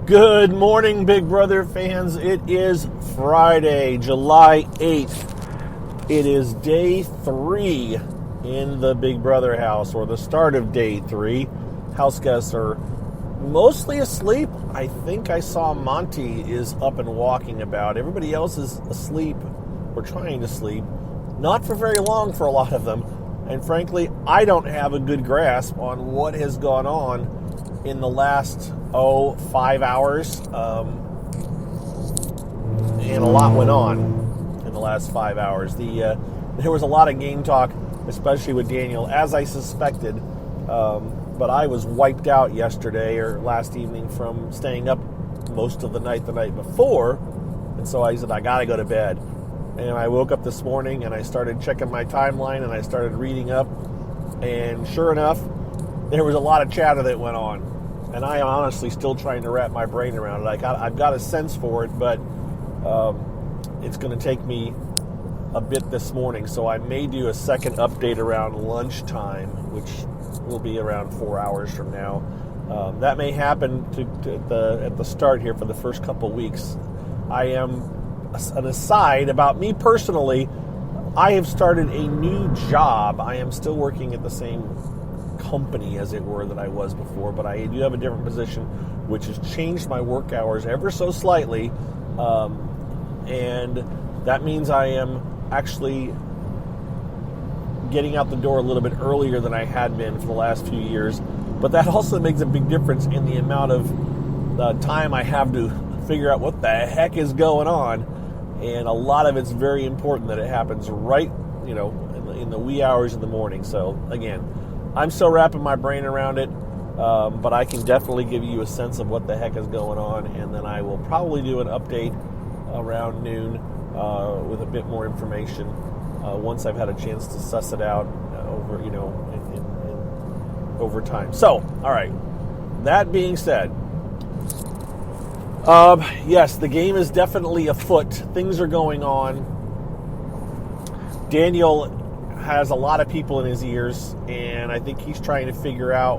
Good morning, Big Brother fans. It is Friday, July 8th. It is day 3 in the Big Brother house, or the start of day 3. House guests are mostly asleep. I think I saw Monty is up and walking about. Everybody else is asleep or trying to sleep. Not for very long for a lot of them. And frankly, I don't have a good grasp on what has gone on in the last 5 hours, and a lot went on in the last 5 hours. There was a lot of game talk, especially with Daniel, as I suspected, but I was wiped out yesterday or last evening from staying up most of the night before, and so I said, I gotta go to bed. And I woke up this morning and I started checking my timeline and I started reading up, and sure enough, there was a lot of chatter that went on. And I am honestly still trying to wrap my brain around it. I've got a sense for it, but it's going to take me a bit this morning. So I may do a second update around lunchtime, which will be around 4 hours from now. That may happen at the start here for the first couple weeks. I am, an aside about me personally, I have started a new job. I am still working at the same company, as it were, that I was before, but I do have a different position, which has changed my work hours ever so slightly, and that means I am actually getting out the door a little bit earlier than I had been for the last few years, but that also makes a big difference in the amount of time I have to figure out what the heck is going on, and a lot of it's very important that it happens right, in the wee hours of the morning. So again, I'm still wrapping my brain around it, but I can definitely give you a sense of what the heck is going on, and then I will probably do an update around noon with a bit more information once I've had a chance to suss it out over time. So, all right. That being said, yes, the game is definitely afoot. Things are going on. Daniel has a lot of people in his ears, and I think he's trying to figure out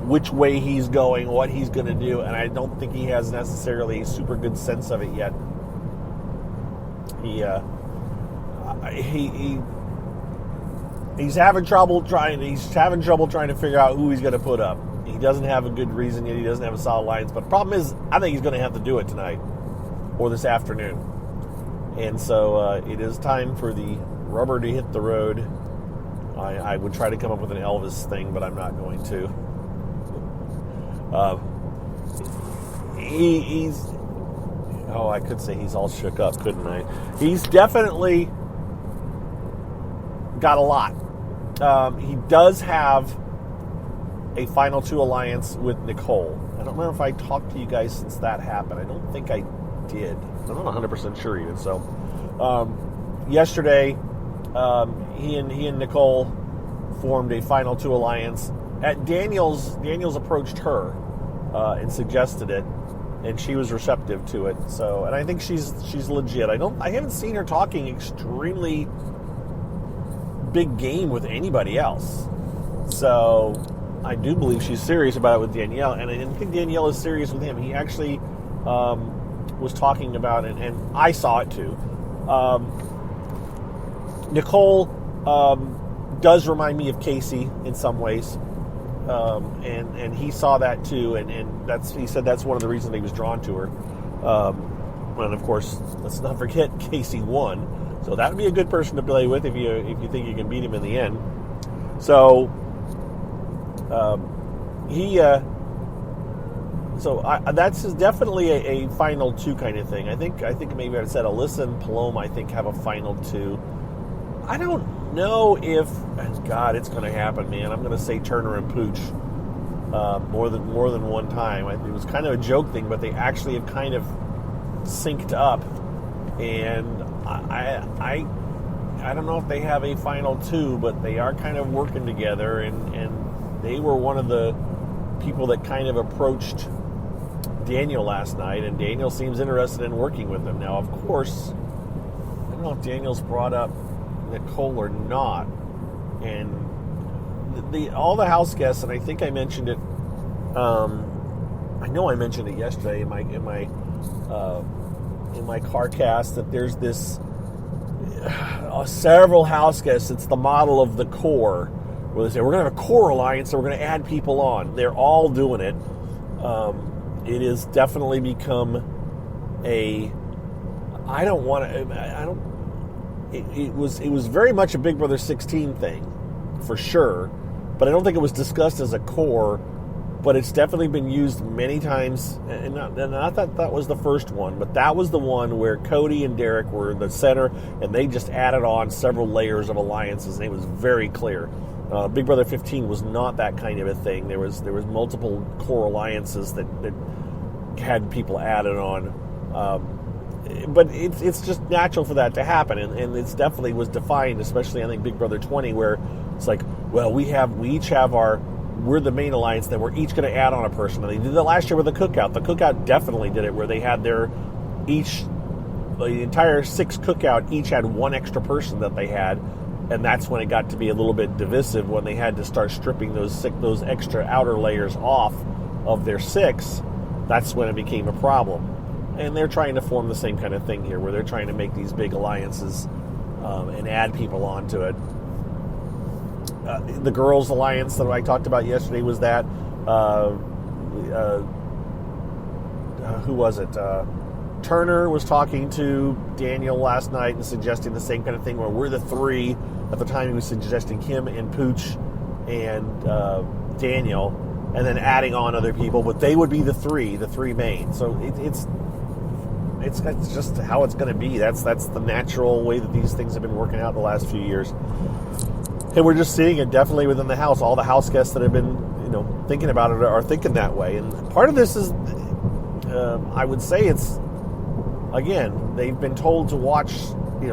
which way he's going, what he's going to do, and I don't think he has necessarily a super good sense of it yet. He's having trouble trying to figure out who he's going to put up. He doesn't have a good reason yet. He doesn't have a solid alliance, but the problem is, I think he's going to have to do it tonight or this afternoon. And so it is time for the rubber to hit the road. I would try to come up with an Elvis thing, but I'm not going to. I could say he's all shook up, couldn't I? He's definitely got a lot. He does have a Final Two alliance with Nicole. I don't remember if I talked to you guys since that happened. I don't think I did. I'm not 100% sure even. So, yesterday, he and Nicole formed a Final Two alliance. Daniel's approached her and suggested it, and she was receptive to it. So, and I think she's legit. I haven't seen her talking extremely big game with anybody else. So, I do believe she's serious about it with Danielle, and I think Danielle is serious with him. He actually was talking about it, and I saw it too. Nicole does remind me of Casey in some ways, and he saw that too, and he said that's one of the reasons he was drawn to her. And of course, let's not forget Casey won, so that would be a good person to play with if you think you can beat him in the end. So that's definitely a Final Two kind of thing. I think maybe I said Alyssa and Paloma, I think, have a Final Two. I don't know if, God, it's going to happen, man. I'm going to say Turner and Pooch more than one time. It was kind of a joke thing, but they actually have kind of synced up, and I don't know if they have a Final Two, but they are kind of working together, and they were one of the people that kind of approached Daniel last night, and Daniel seems interested in working with them. Now, of course, I don't know if Daniel's brought up Nicole or not, and all the house guests, and I think I mentioned it I know I mentioned it yesterday in my car cast that there's this several house guests. It's the model of the core, where they say we're going to have a core alliance, so we're going to add people on. They're all doing it. It has definitely become a. I don't want to. I don't. It was very much a Big Brother 16 thing, for sure, but I don't think it was discussed as a core. But it's definitely been used many times, and not that was the first one, but that was the one where Cody and Derek were the center, and they just added on several layers of alliances, and it was very clear. Big Brother 15 was not that kind of a thing. There was multiple core alliances that had people added on, but it's just natural for that to happen, and it's definitely was defined, especially I think Big Brother 20, where it's like, well, we each have we're the main alliance, then we're each going to add on a person. And they did that last year with the Cookout. The Cookout definitely did it, where they had the entire 6 Cookout each had one extra person that they had, and that's when it got to be a little bit divisive, when they had to start stripping those extra outer layers off of their 6. That's when it became a problem. And they're trying to form the same kind of thing here, where they're trying to make these big alliances and add people onto it. The girls' alliance that I talked about yesterday was that. Who was it? Turner was talking to Daniel last night and suggesting the same kind of thing, where we're the 3. At the time, he was suggesting him and Pooch and Daniel, and then adding on other people, but they would be the 3 main. So it's just how it's going to be. That's the natural way that these things have been working out the last few years. And we're just seeing it definitely within the house. All the house guests that have been, thinking about it are thinking that way. And part of this is, I would say it's, again, they've been told to watch,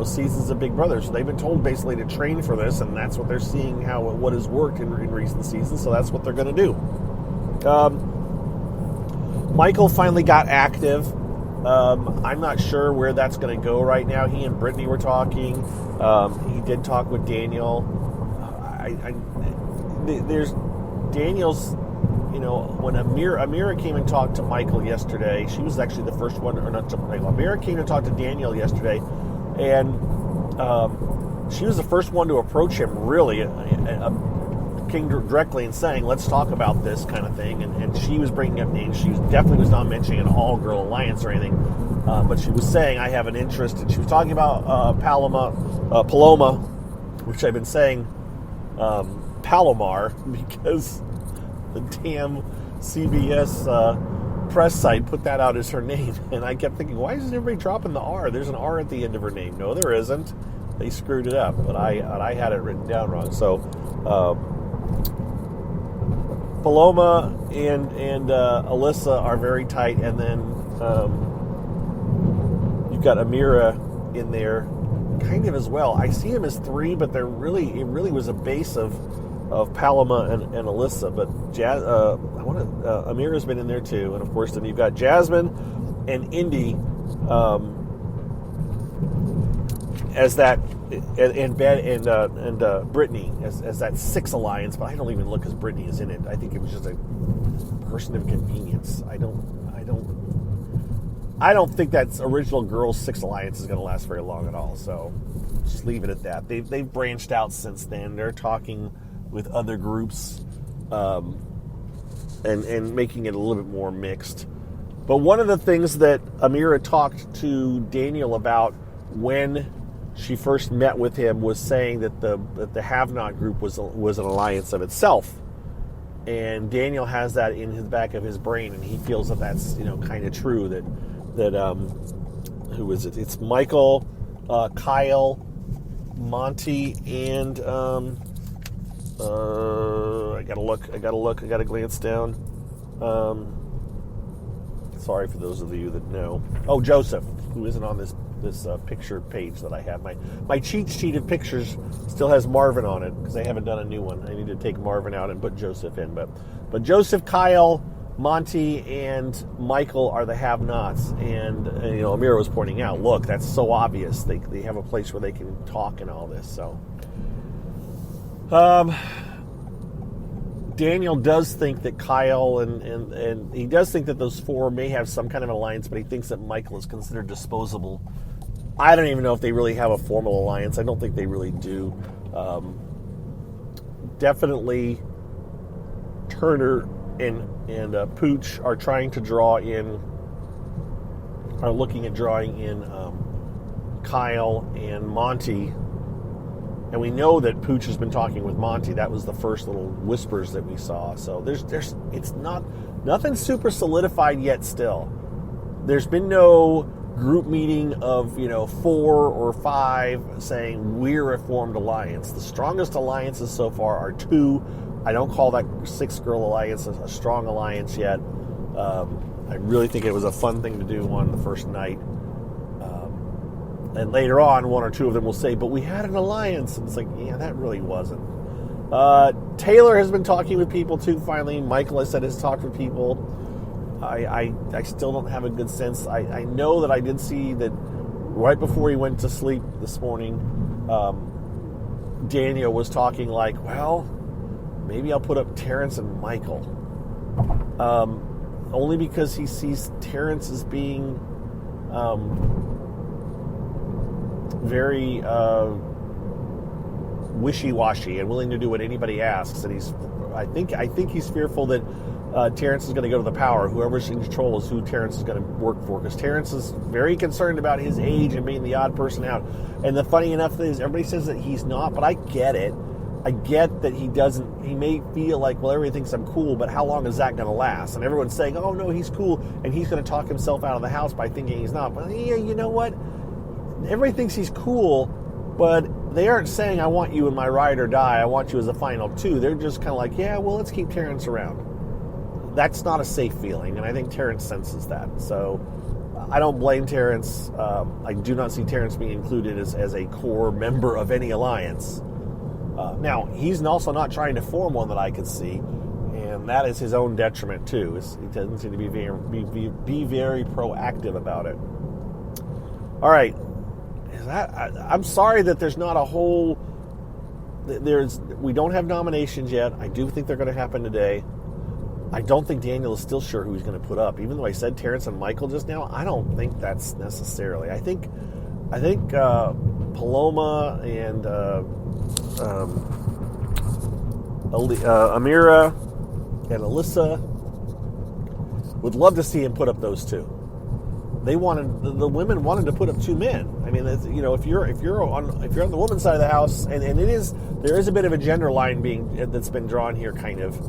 seasons of Big Brother. So they've been told basically to train for this, and that's what they're seeing what has worked in recent seasons. So that's what they're going to do. Michael finally got active. I'm not sure where that's going to go right now. He and Brittany were talking. He did talk with Daniel. There's Daniel's, when Amira came and talked to Michael yesterday, she was actually the first one, or not to Michael. Amira came to talk to Daniel yesterday, and she was the first one to approach him, really, came directly and saying, let's talk about this kind of thing, and she was bringing up names. She definitely was not mentioning an all-girl alliance or anything, but she was saying, I have an interest, and she was talking about Paloma, which I've been saying Palomar, because the damn CBS press site put that out as her name, and I kept thinking, why isn't everybody dropping the R? There's an R at the end of her name. No, there isn't. They screwed it up, but I had it written down wrong. So Paloma and Alyssa are very tight, and then you've got Amira in there kind of as well. I see them as 3, but it really was a base of Paloma and Alyssa, but Amira's been in there too, and of course then you've got Jasmine and Indy as that, and Brittany as that 6 alliance. But I don't even look as Brittany is in it. I think it was just a person of convenience. I don't think that original girls 6 alliance is going to last very long at all. So just leave it at that. They've branched out since then. They're talking with other groups, and making it a little bit more mixed. But one of the things that Amira talked to Daniel about when she first met with him was saying that the Have Not group was an alliance of itself, and Daniel has that in the back of his brain, and he feels that that's kind of true. That who is it? It's Michael, Kyle, Monty, and I gotta look. I gotta glance down. Sorry for those of you that know. Oh, Joseph, who isn't on this picture page that I have. My cheat sheet of pictures still has Marvin on it because I haven't done a new one. I need to take Marvin out and put Joseph in. But Joseph, Kyle, Monty, and Michael are the have-nots. And Amira was pointing out, look, that's so obvious. They have a place where they can talk and all this. So, Daniel does think that Kyle and he does think that those four may have some kind of alliance, but he thinks that Michael is considered disposable. I don't even know if they really have a formal alliance. I don't think they really do. Definitely Turner and Pooch are trying to are looking at drawing in Kyle and Monty. And we know that Pooch has been talking with Monty. That was the first little whispers that we saw. So it's nothing super solidified yet still. There's been no group meeting of 4 or 5 saying we're a formed alliance. The strongest alliances so far are 2. I don't call that 6-girl alliance a strong alliance yet. I really think it was a fun thing to do on the first night. And later on, 1 or 2 of them will say, but we had an alliance. And it's like, yeah, that really wasn't. Taylor has been talking with people too, finally. Michael, I said, has talked with people. I still don't have a good sense. I know that I did see that right before he went to sleep this morning, Daniel was talking like, well, maybe I'll put up Terrence and Michael. Only because he sees Terrence as being very wishy-washy and willing to do what anybody asks. And I think he's fearful that Terrence is going to go to the power. Whoever's in control is who Terrence is going to work for, because Terrence is very concerned about his age and being the odd person out. And the funny enough is, everybody says that he's not, but I get it. I get that he may feel like, well, everybody thinks I'm cool, but how long is that going to last? And everyone's saying, oh, no, he's cool, and he's going to talk himself out of the house by thinking he's not. But yeah, you know what? Everybody thinks he's cool, but they aren't saying, I want you in my ride or die, I want you as a final 2. They're just kind of like, yeah, well, let's keep Terrence around. That's not a safe feeling, and I think Terrence senses that. So I don't blame Terrence. I do not see Terrence being included as a core member of any alliance. Now, he's also not trying to form one that I could see, and that is his own detriment, too. He doesn't seem to be very proactive about it. All right. I'm sorry that there's not a whole... We don't have nominations yet. I do think they're going to happen today. I don't think Daniel is still sure who he's going to put up. Even though I said Terrence and Michael just now, I don't think that's necessarily. I think Paloma and Amira and Alyssa would love to see him put up those 2. The women wanted to put up 2 men. I mean, if you're on the woman's side of the house, and there is a bit of a gender line that's been drawn here, kind of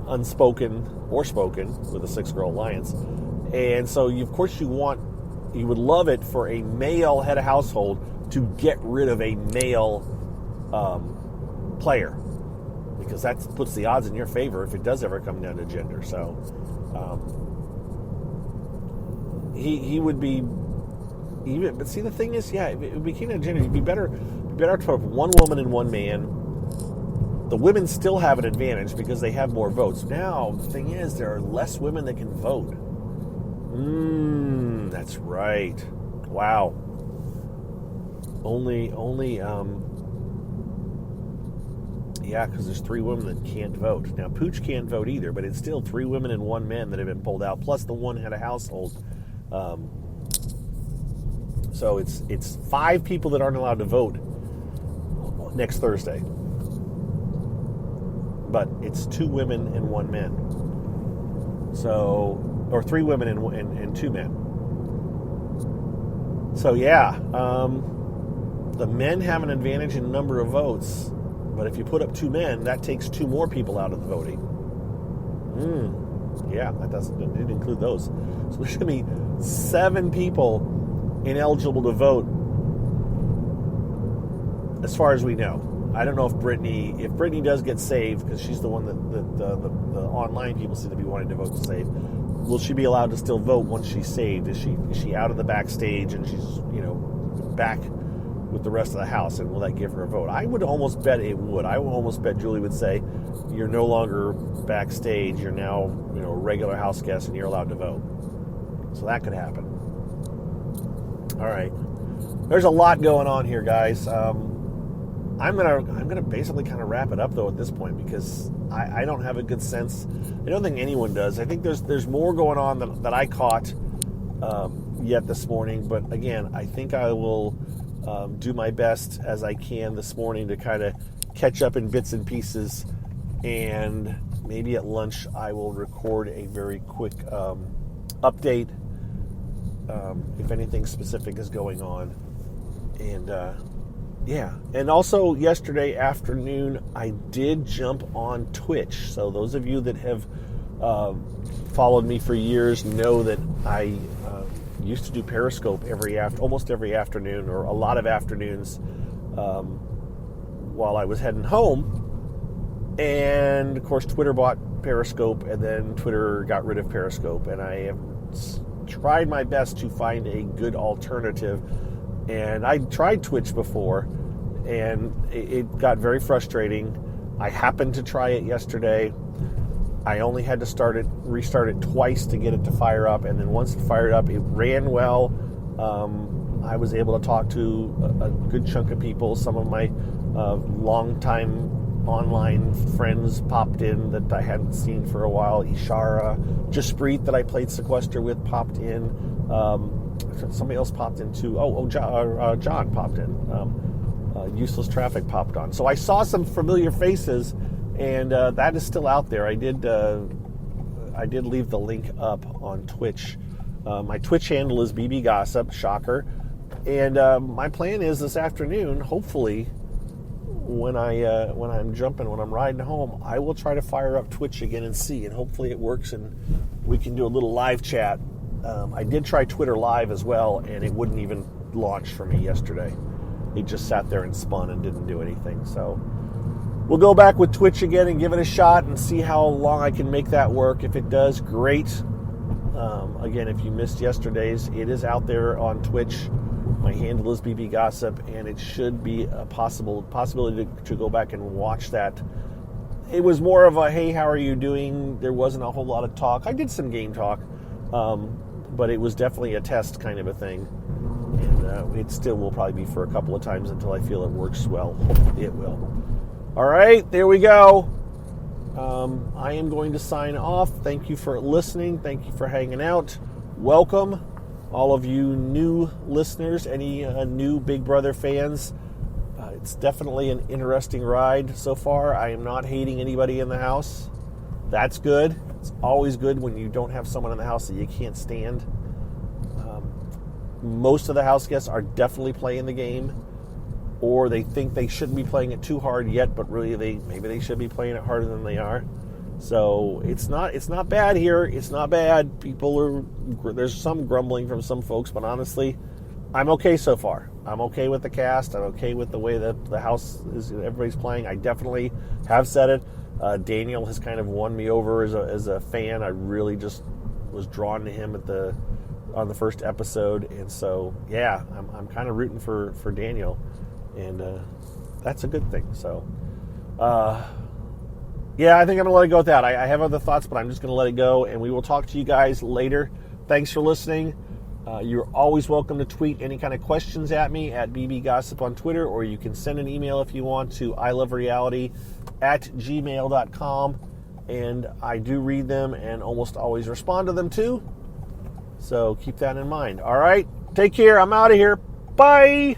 unspoken or spoken with a 6-girl alliance, and so you would love it for a male head of household to get rid of a male player, because that puts the odds in your favor if it does ever come down to gender. So. He would be even, but see, the thing is, yeah, it became a gender. It'd be better to put up 1 woman and 1 man. The women still have an advantage because they have more votes. Now, the thing is, there are less women that can vote. That's right. Wow. Only, yeah, because there's 3 women that can't vote. Now, Pooch can't vote either, but it's still 3 women and 1 man that have been pulled out, plus the 1 head of household. So it's 5 people that aren't allowed to vote next Thursday. But it's 2 women and 1 man. So, or 3 women and 2 men. So yeah, the men have an advantage in number of votes, but if you put up 2 men, that takes 2 more people out of the voting. Yeah, it didn't include those. So there's going to be 7 people ineligible to vote, as far as we know. I don't know if Brittany does get saved, because she's the one that the online people seem to be wanting to vote to save. Will she be allowed to still vote once she's saved? Is she out of the backstage and she's back with the rest of the house, and will that give her a vote? I would almost bet it would. I would almost bet Julie would say, you're no longer backstage, you're now a regular house guest and you're allowed to vote. So that could happen. All right. There's a lot going on here, guys. I'm gonna basically kind of wrap it up though at this point, because I don't have a good sense. I don't think anyone does. I think there's more going on that I caught yet this morning. But again, I think I will do my best as I can this morning to kind of catch up in bits and pieces, and maybe at lunch I will record a very quick update if anything specific is going on. And yeah, and also yesterday afternoon I did jump on Twitch. So those of you that have followed me for years know that I used to do Periscope almost every afternoon, or a lot of afternoons, while I was heading home. And of course Twitter bought Periscope, and then Twitter got rid of Periscope, and I have tried my best to find a good alternative. And I tried Twitch before, and it got very frustrating. I happened to try it yesterday. I only had to restart it twice to get it to fire up, and then once it fired up, it ran well. I was able to talk to a good chunk of people. Some of my longtime online friends popped in that I hadn't seen for a while. Ishara, Jasprit, that I played Sequester with, popped in. Somebody else popped in too. John popped in. Useless Traffic popped on. So I saw some familiar faces, and that is still out there. I did leave the link up on Twitch. My Twitch handle is BB Gossip, shocker. And my plan is this afternoon, hopefully, when I'm riding home, I will try to fire up Twitch again and see, and hopefully it works and we can do a little live chat. I did try Twitter Live as well, and it wouldn't even launch for me yesterday. It just sat there and spun and didn't do anything. So we'll go back with Twitch again and give it a shot and see how long I can make that work. If it does, great. Again, if you missed yesterday's, it is out there on Twitch. My handle is BB Gossip, and it should be a possibility to go back and watch that. It was more of a, hey, how are you doing? There wasn't a whole lot of talk. I did some game talk. But it was definitely a test kind of a thing, and it still will probably be for a couple of times until I feel it works well. Hopefully it will. All right, there we go. I am going to sign off. Thank you for listening. Thank you for hanging out. Welcome, all of you new listeners, any new Big Brother fans. It's definitely an interesting ride so far. I am not hating anybody in the house. That's good. It's always good when you don't have someone in the house that you can't stand. Most of the house guests are definitely playing the game, or they think they shouldn't be playing it too hard yet, but really maybe they should be playing it harder than they are. So it's not bad here. It's not bad. There's some grumbling from some folks, but honestly, I'm okay so far. I'm okay with the cast. I'm okay with the way that the house is. Everybody's playing. I definitely have said it. Daniel has kind of won me over as a fan. I really just was drawn to him on the first episode, and so yeah, I'm kind of rooting for Daniel, and that's a good thing. So yeah, I think I'm gonna let it go with that. I have other thoughts, but I'm just gonna let it go, and we will talk to you guys later. Thanks for listening. You're always welcome to tweet any kind of questions at me at BB Gossip on Twitter, or you can send an email if you want to ilovereality@gmail.com, and I do read them and almost always respond to them too. So keep that in mind. All right, take care. I'm out of here. Bye.